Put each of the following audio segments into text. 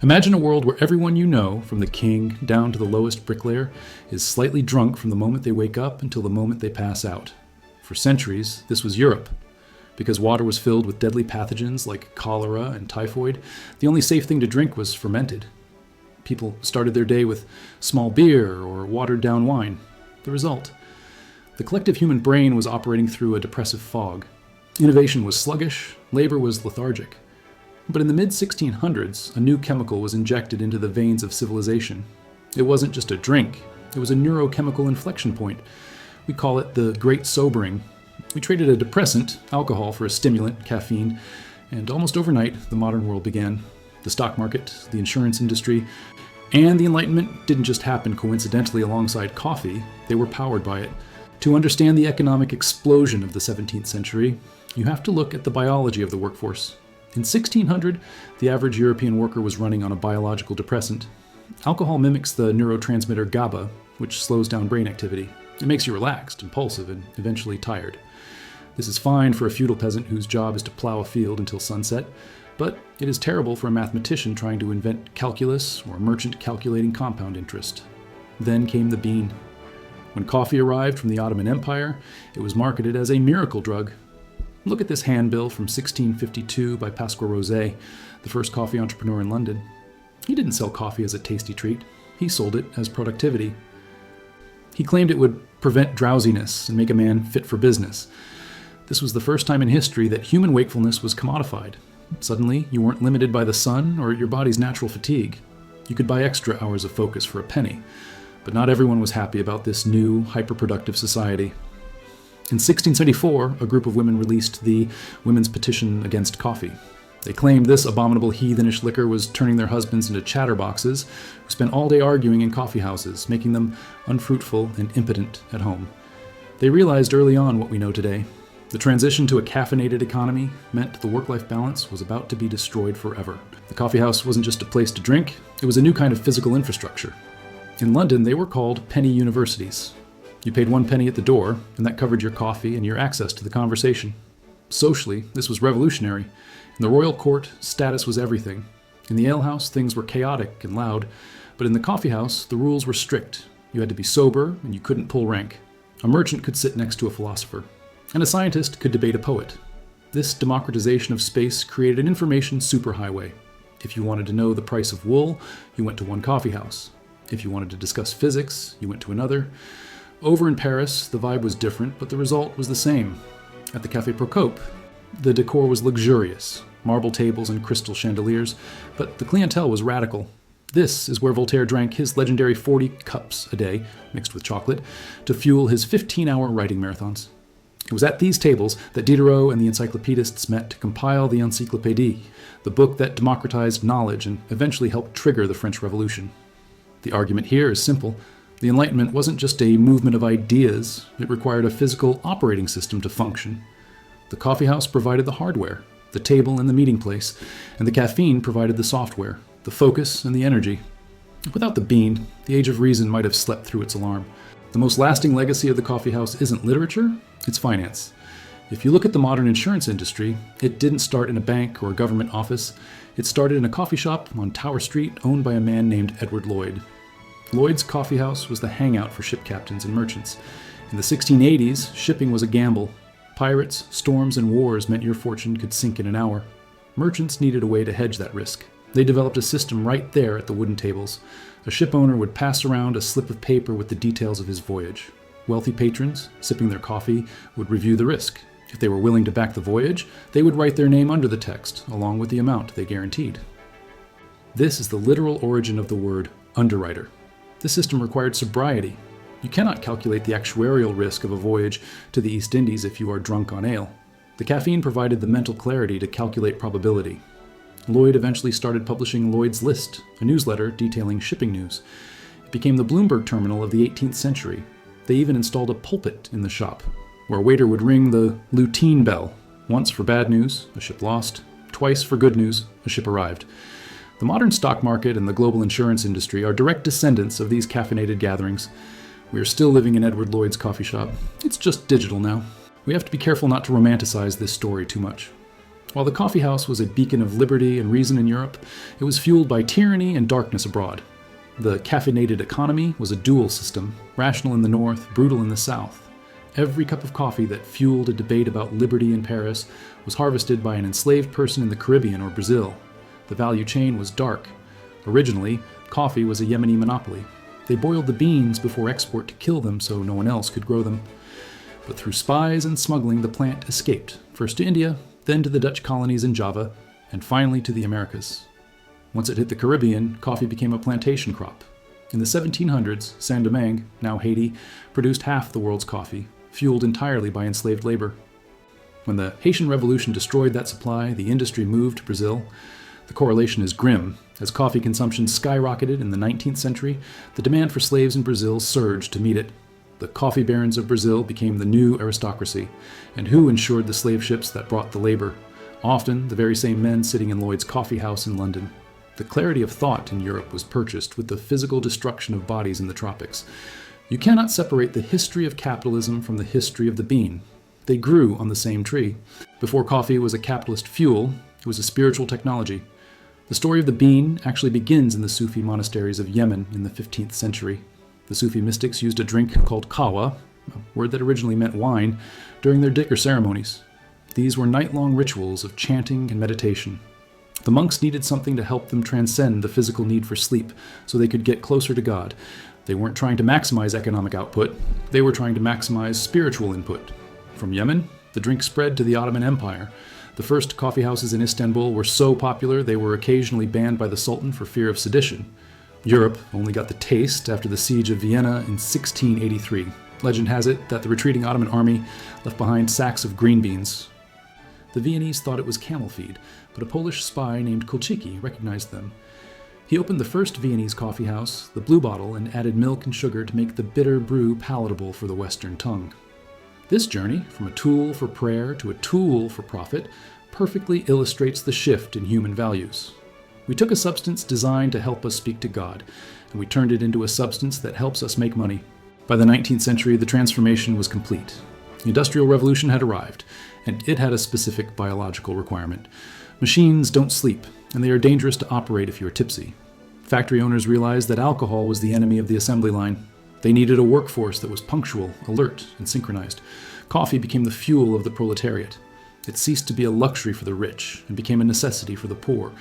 Imagine a world where everyone you know, from the king down to the lowest bricklayer, is slightly drunk from the moment they wake up until the moment they pass out. For centuries, this was Europe. Because water was filled with deadly pathogens like cholera and typhoid, the only safe thing to drink was fermented. People started their day with small beer or watered-down wine. The result? The collective human brain was operating through a depressive fog. Innovation was sluggish, labor was lethargic. But in the mid-1600s, a new chemical was injected into the veins of civilization. It wasn't just a drink, it was a neurochemical inflection point. We call it the Great Sobering. We traded a depressant, alcohol, for a stimulant, caffeine, and almost overnight, the modern world began. The stock market, the insurance industry, and the Enlightenment didn't just happen coincidentally alongside coffee, they were powered by it. To understand the economic explosion of the 17th century, you have to look at the biology of the workforce. In 1600, the average European worker was running on a biological depressant. Alcohol mimics the neurotransmitter GABA, which slows down brain activity. It makes you relaxed, impulsive, and eventually tired. This is fine for a feudal peasant whose job is to plow a field until sunset, but it is terrible for a mathematician trying to invent calculus or a merchant calculating compound interest. Then came the bean. When coffee arrived from the Ottoman Empire, it was marketed as a miracle drug. Look at this handbill from 1652 by Pasqual Rosé, the first coffee entrepreneur in London. He didn't sell coffee as a tasty treat. He sold it as productivity. He claimed it would prevent drowsiness and make a man fit for business. This was the first time in history that human wakefulness was commodified. Suddenly, you weren't limited by the sun or your body's natural fatigue. You could buy extra hours of focus for a penny. But not everyone was happy about this new, hyper-productive society. In 1674, a group of women released the Women's Petition Against Coffee. They claimed this abominable heathenish liquor was turning their husbands into chatterboxes who spent all day arguing in coffeehouses, making them unfruitful and impotent at home. They realized early on what we know today. The transition to a caffeinated economy meant the work-life balance was about to be destroyed forever. The coffeehouse wasn't just a place to drink, it was a new kind of physical infrastructure. In London, they were called penny universities. You paid 1 penny at the door, and that covered your coffee and your access to the conversation. Socially, this was revolutionary. In the royal court, status was everything. In the alehouse, things were chaotic and loud, but in the coffeehouse, the rules were strict. You had to be sober, and you couldn't pull rank. A merchant could sit next to a philosopher, and a scientist could debate a poet. This democratization of space created an information superhighway. If you wanted to know the price of wool, you went to one coffeehouse. If you wanted to discuss physics, you went to another. Over in Paris, the vibe was different, but the result was the same. At the Café Procope, the decor was luxurious, marble tables and crystal chandeliers, but the clientele was radical. This is where Voltaire drank his legendary 40 cups a day, mixed with chocolate, to fuel his 15-hour writing marathons. It was at these tables that Diderot and the encyclopedists met to compile the Encyclopédie, the book that democratized knowledge and eventually helped trigger the French Revolution. The argument here is simple. The Enlightenment wasn't just a movement of ideas, it required a physical operating system to function. The coffeehouse provided the hardware, the table and the meeting place, and the caffeine provided the software, the focus and the energy. Without the bean, the age of reason might have slept through its alarm. The most lasting legacy of the coffeehouse isn't literature, it's finance. If you look at the modern insurance industry, it didn't start in a bank or a government office. It started in a coffee shop on Tower Street owned by a man named Edward Lloyd. Lloyd's coffeehouse was the hangout for ship captains and merchants. In the 1680s, shipping was a gamble. Pirates, storms, and wars meant your fortune could sink in an hour. Merchants needed a way to hedge that risk. They developed a system right there at the wooden tables. A ship owner would pass around a slip of paper with the details of his voyage. Wealthy patrons, sipping their coffee, would review the risk. If they were willing to back the voyage, they would write their name under the text, along with the amount they guaranteed. This is the literal origin of the word underwriter. The system required sobriety. You cannot calculate the actuarial risk of a voyage to the East Indies if you are drunk on ale. The caffeine provided the mental clarity to calculate probability. Lloyd eventually started publishing Lloyd's List, a newsletter detailing shipping news. It became the Bloomberg terminal of the 18th century. They even installed a pulpit in the shop, where a waiter would ring the lutein bell, once for bad news, a ship lost, twice for good news, a ship arrived. The modern stock market and the global insurance industry are direct descendants of these caffeinated gatherings. We are still living in Edward Lloyd's coffee shop. It's just digital now. We have to be careful not to romanticize this story too much. While the coffee house was a beacon of liberty and reason in Europe, it was fueled by tyranny and darkness abroad. The caffeinated economy was a dual system, rational in the north, brutal in the south. Every cup of coffee that fueled a debate about liberty in Paris was harvested by an enslaved person in the Caribbean or Brazil. The value chain was dark. Originally, coffee was a Yemeni monopoly. They boiled the beans before export to kill them so no one else could grow them. But through spies and smuggling, the plant escaped, first to India, then to the Dutch colonies in Java, and finally to the Americas. Once it hit the Caribbean, coffee became a plantation crop. In the 1700s, Saint-Domingue, now Haiti, produced half the world's coffee, fueled entirely by enslaved labor. When the Haitian Revolution destroyed that supply, the industry moved to Brazil. The correlation is grim. As coffee consumption skyrocketed in the 19th century, the demand for slaves in Brazil surged to meet it. The coffee barons of Brazil became the new aristocracy. And who insured the slave ships that brought the labor? Often the very same men sitting in Lloyd's coffee house in London. The clarity of thought in Europe was purchased with the physical destruction of bodies in the tropics. You cannot separate the history of capitalism from the history of the bean. They grew on the same tree. Before coffee was a capitalist fuel, it was a spiritual technology. The story of the bean actually begins in the Sufi monasteries of Yemen in the 15th century. The Sufi mystics used a drink called kawa, a word that originally meant wine, during their dhikr ceremonies. These were night-long rituals of chanting and meditation. The monks needed something to help them transcend the physical need for sleep so they could get closer to God. They weren't trying to maximize economic output, they were trying to maximize spiritual input. From Yemen, the drink spread to the Ottoman Empire. The first coffee houses in Istanbul were so popular they were occasionally banned by the Sultan for fear of sedition. Europe only got the taste after the siege of Vienna in 1683. Legend has it that the retreating Ottoman army left behind sacks of green beans. The Viennese thought it was camel feed, but a Polish spy named Kolchicki recognized them. He opened the first Viennese coffee house, the Blue Bottle, and added milk and sugar to make the bitter brew palatable for the Western tongue. This journey, from a tool for prayer to a tool for profit, perfectly illustrates the shift in human values. We took a substance designed to help us speak to God, and we turned it into a substance that helps us make money. By the 19th century, the transformation was complete. The Industrial Revolution had arrived, and it had a specific biological requirement. Machines don't sleep, and they are dangerous to operate if you are tipsy. Factory owners realized that alcohol was the enemy of the assembly line. They needed a workforce that was punctual, alert, and synchronized. Coffee became the fuel of the proletariat. It ceased to be a luxury for the rich and became a necessity for the poor.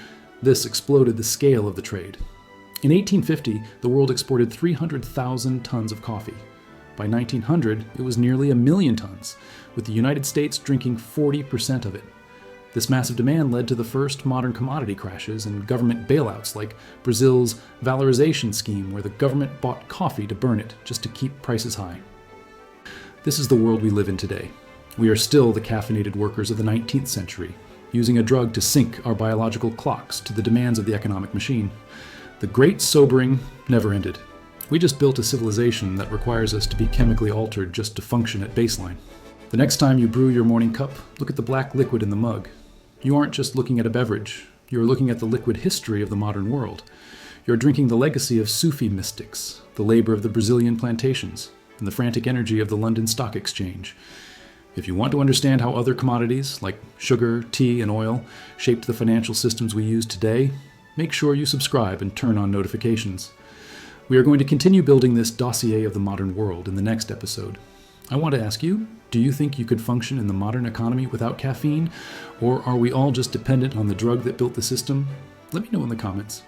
This exploded the scale of the trade. In 1850, the world exported 300,000 tons of coffee. By 1900, it was nearly 1 million tons, with the United States drinking 40% of it. This massive demand led to the first modern commodity crashes and government bailouts like Brazil's valorization scheme, where the government bought coffee to burn it just to keep prices high. This is the world we live in today. We are still the caffeinated workers of the 19th century, using a drug to sync our biological clocks to the demands of the economic machine. The great sobering never ended. We just built a civilization that requires us to be chemically altered just to function at baseline. The next time you brew your morning cup, look at the black liquid in the mug. You aren't just looking at a beverage. You're looking at the liquid history of the modern world. You're drinking the legacy of Sufi mystics, the labor of the Brazilian plantations, and the frantic energy of the London Stock Exchange. If you want to understand how other commodities, like sugar, tea, and oil, shaped the financial systems we use today, make sure you subscribe and turn on notifications. We are going to continue building this dossier of the modern world in the next episode. I want to ask you, do you think you could function in the modern economy without caffeine? Or are we all just dependent on the drug that built the system? Let me know in the comments.